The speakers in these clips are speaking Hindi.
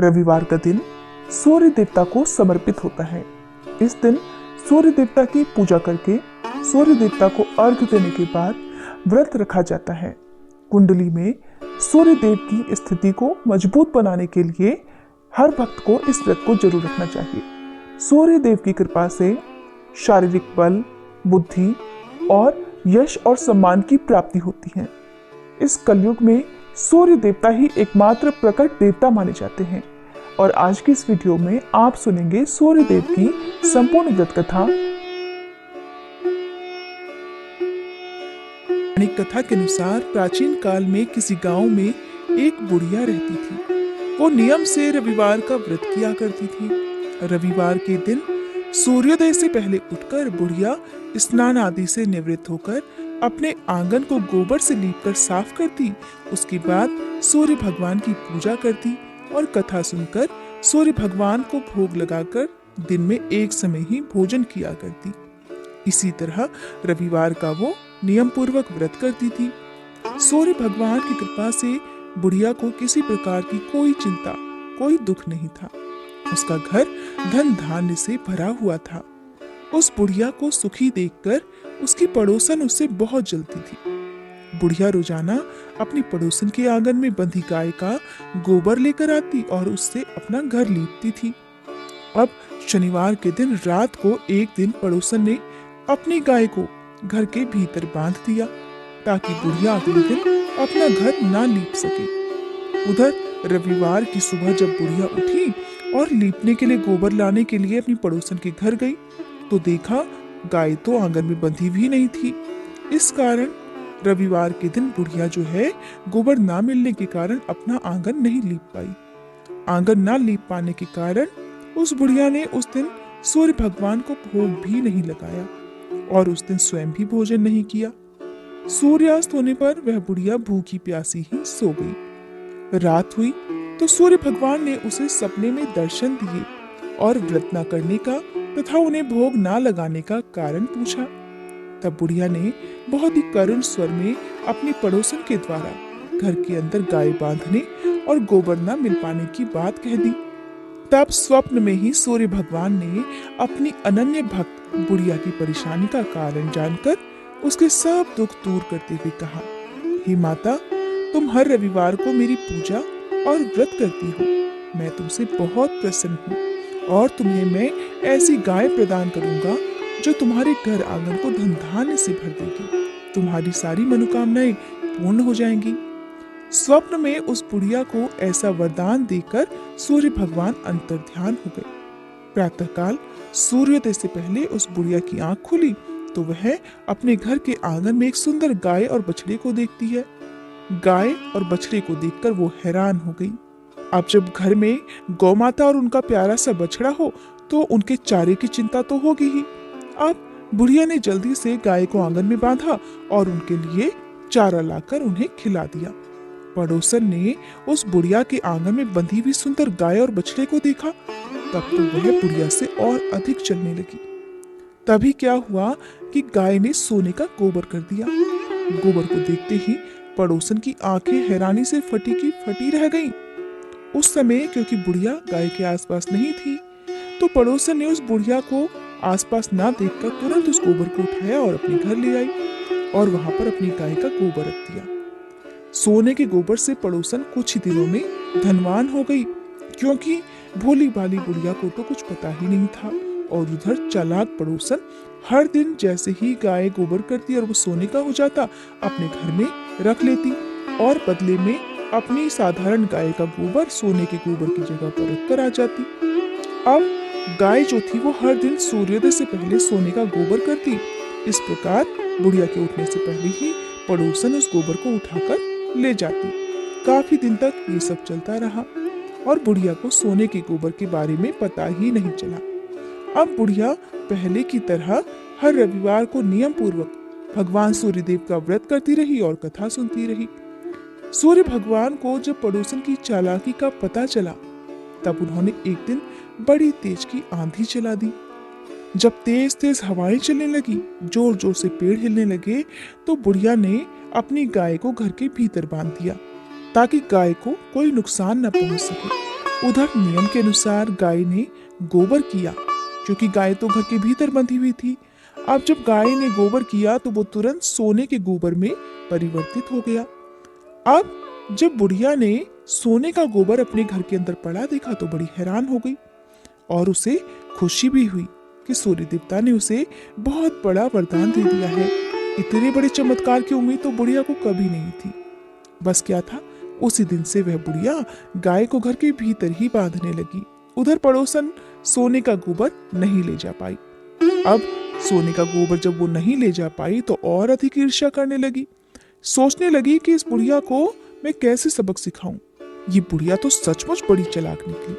रविवार का दिन सूर्य देवता को समर्पित होता है। इस दिन सूर्य देवता की पूजा करके सूर्य देवता को अर्घ्य देने के बाद व्रत रखा जाता है। कुंडली में सूर्य देव की स्थिति को मजबूत बनाने के लिए हर भक्त को इस व्रत को जरूर रखना चाहिए। सूर्य देव की कृपा से शारीरिक बल, बुद्धि और यश और सम्मान की प्राप्ति होती है। इस कलयुग में सूर्य देवता ही एकमात्र प्रकट देवता माने जाते हैं और आज की इस वीडियो में आप सुनेंगे सूर्य देव की संपूर्ण व्रत कथा। कथा के अनुसार प्राचीन काल में किसी गांव में एक बुढ़िया रहती थी। वो नियम से रविवार का व्रत किया करती थी। रविवार के दिन सूर्योदय से पहले उठकर बुढ़िया स्नान आदि से निवृत्त होकर अपने आंगन को गोबर से लीपकर साफ करती। उसके बाद सूर्य भगवान की पूजा करती और कथा सुनकर सूर्य भगवान को भोग लगाकर दिन में एक समय ही भोजन किया करती। इसी तरह रविवार का वो नियम पूर्वक व्रत करती थी। सूर्य भगवान की कृपा से बुढ़िया को किसी प्रकार की कोई चिंता, कोई दुख नहीं था। उसका घर धन धान्य से भरा हुआ था। उस बुढ़िया को सुखी देखकर उसकी पड़ोसन उससे बहुत जलती थी। बुढ़िया रोजाना अपनी पड़ोसन के आंगन में बंधी गाय का गोबर लेकर आती और उससे अपना घर लीपती थी। अब शनिवार के दिन रात को एक दिन पड़ोसन ने अपनी गाय को घर के भीतर बांध दिया ताकि बुढ़िया अगले दिन अपना घर ना लीप सके। उधर रविवार की सुबह जब बुढ़िया उठी और लीपने के लिए गोबर लाने के लिए अपनी पड़ोसन के घर गई तो देखा गाय तो आंगन में बंधी भी नहीं थी। इस कारण रविवार के दिन बुढ़िया जो है गोबर ना मिलने के कारण अपना आंगन नहीं लीप पाई। आंगन ना लीप पाने के कारण उस बुढ़िया ने उस दिन सूर्य भगवान को भोग भी नहीं लगाया और उस दिन स्वयं भी भोजन नहीं किया। सूर्यास्त होने पर वह बुढ़िया भूखी प्यासी ही सो गई। रात हुई तो सूर्य भगवान ने उसे सपने में दर्शन दिए और व्रत न करने का तथा उन्हें भोग ना लगाने का कारण पूछा। तब बुढ़िया ने बहुत ही करुण स्वर में अपनी पड़ोसन के द्वारा घर के अंदर गाय बांधने और गोबर न मिल पाने की बात कह दी। तब स्वप्न में ही सूर्य भगवान ने अपनी अनन्य भक्त बुढ़िया की परेशानी का कारण जानकर उसके सब दुख दूर करते हुए कहा, हे माता, तुम हर रविवार को मेरी पूजा और व्रत करती हो। मैं तुमसे बहुत प्रसन्न हूँ और तुम्हें मैं ऐसी गाय प्रदान करूंगा जो तुम्हारे घर आंगन को धन धान्य से भर देगी। तुम्हारी सारी मनोकामनाएं पूर्ण हो जाएंगी। स्वप्न में उस बुढ़िया को ऐसा वरदान देकर सूर्य भगवान अंतर्ध्यान हो गए। प्रातःकाल सूर्योदय से पहले उस बुढ़िया की आंख खुली तो वह अपने घर के आंगन में एक सुंदर गाय और बछड़े को देखती है। गाय और बछड़े को देखकर वो हैरान हो गई। अब जब घर में गौ माता और उनका प्यारा सा बछड़ा हो तो उनके चारे की चिंता तो होगी ही। अब बुढ़िया ने जल्दी से गाय को आंगन में बांधा और उनके लिए चारा लाकर उन्हें खिला दिया। पड़ोसन ने उस बुढ़िया के आंगन में बंधी हुई सुंदर गाय और बछड़े को देखा। तब तो वह बुढ़िया से और अधिक चलने लगी। तभी क्या हुआ कि गाय ने सोने का गोबर कर दिया। गोबर को देखते ही पड़ोसन की आंखें हैरानी से फटी की फटी रह गईं। उस समय क्योंकि बुढ़िया गाय के आसपास नहीं थी तो पड़ोसन ने उस बुढ़िया को आसपास ना देखकर तुरंत उस गोबर को उठाया और अपने घर ले आई और वहां पर अपनी गाय का गोबर रख दिया। सोने के गोबर से पड़ोसन कुछ ही दिनों में धनवान हो गई क्योंकि भोली भाली बुढ़िया को तो कुछ पता ही नहीं था। और उधर चालाक पड़ोसन हर दिन जैसे ही गाय गोबर करती और वो सोने का हो जाता अपने घर में रख लेती और बदले में अपनी साधारण गाय का गोबर सोने के गोबर की जगह पर रखकर आ जाती। अब गाय जो थी वो हर दिन सूर्योदय से पहले सोने का गोबर करती। इस प्रकार बुढ़िया के उठने से पहले ही पड़ोसन उस गोबर को उठाकर ले जाती। काफी दिन तक ये सब चलता रहा और बुढ़िया को सोने के गोबर के बारे में पता ही नहीं चला। अब बुढ़िया पहले की तरह हर रविवार को नियम पूर्वक भगवान सूर्यदेव का व्रत करती रही और कथा सुनती रही। सूर्य भगवान को जब पड़ोसन की चालाकी का पता चला तब उन्होंने एक दिन बड़ी तेज की आंधी चला दी। जब तेज तेज हवाएं चलने लगी, जोर जोर से पेड़ हिलने लगे तो बुढ़िया ने अपनी गाय को घर के भीतर बांध दिया ताकि गाय को कोई नुकसान न पहुंच सके। उधर नियम के अनुसार गाय ने गोबर किया, क्योंकि गाय तो घर के भीतर बंधी हुई थी। अब जब गाय ने गोबर किया तो वो तुरंत सोने के गोबर में परिवर्तित हो गया। अब जब बुढ़िया ने सोने का गोबर अपने घर के अंदर पड़ा देखा तो बड़ी हैरान हो गई और उसे खुशी भी हुई कि सूर्य देवता ने उसे बहुत बड़ा वरदान दे दिया है। इतने बड़े चमत्कार की उम्मीद तो बुढ़िया को कभी नहीं थी। बस क्या था, उसी दिन से वह बुढ़िया गाय को घर के भीतर ही बांधने लगी। उधर पड़ोसन सोने का गोबर नहीं ले जा पाई। अब सोने का गोबर जब वो नहीं ले जा पाई तो और अधिक ईर्ष्या करने लगी। सोचने लगी कि इस बुढ़िया को मैं कैसे सबक सिखाऊं। ये बुढ़िया तो सचमुच बड़ी चालाक निकली।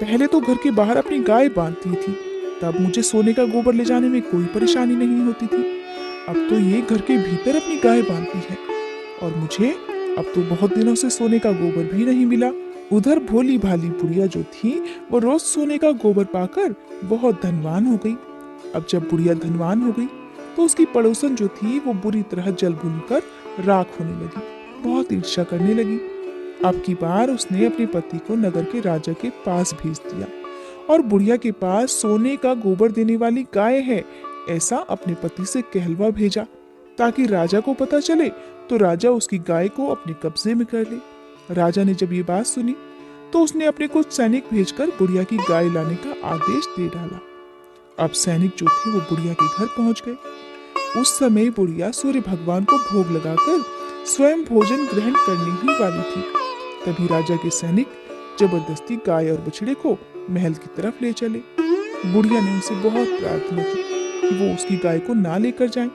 पहले तो घर के बाहर अपनी गाय बांधती थी, तब मुझे सोने का गोबर ले जाने में कोई परेशानी नहीं होती थी। अब तो ये घर के भीतर अपनी गाय बांधती है और मुझे अब तो बहुत दिनों से सोने का गोबर भी नहीं मिला। उधर भोली भाली बुढ़िया जो थी वो रोज सोने का गोबर पाकर बहुत धनवान हो गई। अब जब बुढ़िया धनवान हो गई तो उसकी पड़ोसन जो थी वो बुरी तरह जल भूनकर राख होने लगी, बहुत ईर्ष्या करने लगी। अब की बार उसने अपने पति को नगर के राजा के पास भेज दिया और बुढ़िया के पास सोने का गोबर देने वाली गाय है ऐसा अपने पति से कहलवा भेजा, ताकि राजा को पता चले तो राजा उसकी गाय को अपने कब्जे में कर ले। राजा ने जब ये बात सुनी तो उसने अपने कुछ सैनिक भेजकर बुढ़िया की गाय लाने का आदेश दे डाला। अब सैनिक जो थे वो बुढ़िया के घर पहुंच गए। उस समय बुढ़िया सूर्य भगवान को भोग लगाकर स्वयं भोजन ग्रहण करने ही वाली थी। तभी राजा के सैनिक जबरदस्ती गाय और बछड़े को महल की तरफ ले चले। बुढ़िया ने उनसे बहुत प्रार्थना की कि वो उसकी गाय को ना लेकर जाएं।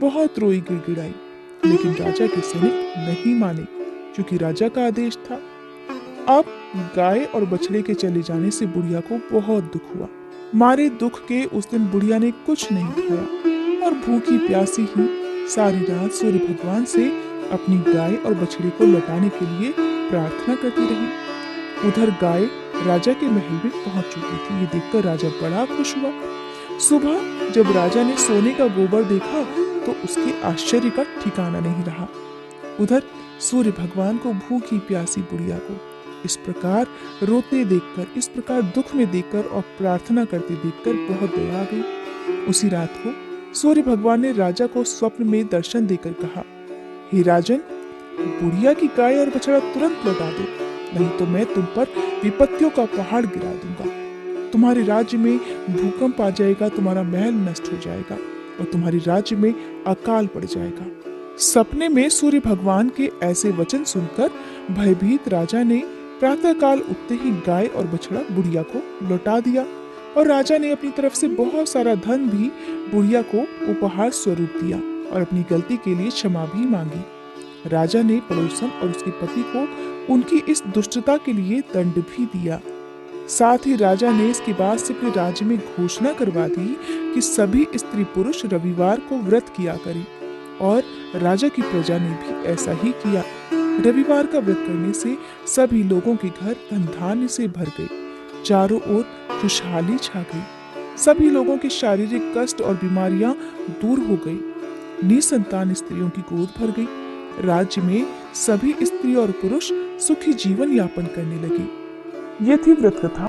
बहुत रोई गिड़गिड़ाई, लेकिन राजा के सैनिक नहीं माने, क्योंकि राजा का आदेश था। अब गाय और बछड़े के चले जाने से बुढ़िया को बहुत दुख हुआ। मारे दुख के उस दिन बुढ़िया ने कुछ नहीं खाया और भूखी प्यासी ही सारी रात सूर्य भगवान से अपनी गाय और बछड़े को लौटाने के लिए प्रार्थना करती रही। उधर गाय राजा के महल में पहुंच चुकी थी। ये देखकर राजा बड़ा खुश हुआ। सुबह जब राजा ने सोने का गोबर देखा तो उसके आश्चर्य का ठिकाना नहीं रहा। उधर सूर्य भगवान को भूखी प्यासी बुढ़िया को इस प्रकार रोते देखकर, इस प्रकार दुख में देखकर और प्रार्थना करते देखकर बहुत दया आ गई। उसी रात को सूर्य भगवान ने राजा को स्वप्न में दर्शन देकर कहा, हे राजन, बुढ़िया की गाय और बछड़ा तुरंत लौटा दो, नहीं तो मैं तुम पर विपत्तियों का पहाड़ गिरा दूंगा। तुम्हारे राज्य में भूकंप आ जाएगा, तुम्हारा महल नष्ट हो जाएगा और तुम्हारे राज्य में अकाल पड़ जाएगा। सपने में सूर्य भगवान के ऐसे वचन सुनकर भयभीत राजा ने प्रातःकाल उठते ही गाय और बछड़ा बुढ़िया को लौटा दिया और राजा ने अपनी तरफ से बहुत सारा धन भी बुढ़िया को उपहार स्वरूप दिया और अपनी गलती के लिए क्षमा भी मांगी। राजा ने पड़ोसन और उसके पति को उनकी इस दुष्टता के लिए दंड भी दिया। साथ ही राजा ने इसके बाद से अपने राज्य में घोषणा करवा दी कि सभी स्त्री पुरुष रविवार को व्रत किया करें और राजा की प्रजा ने भी ऐसा ही किया। रविवार का व्रत करने से सभी लोगों के घर धन धान्य से भर गए, चारों ओर खुशहाली छा गई। सभी लोगों के शारीरिक कष्ट और बीमारियां दूर हो गई। निसंतान स्त्रियों की गोद भर गई। राज्य में सभी स्त्री और पुरुष सुखी जीवन यापन करने लगे। ये थी व्रत कथा।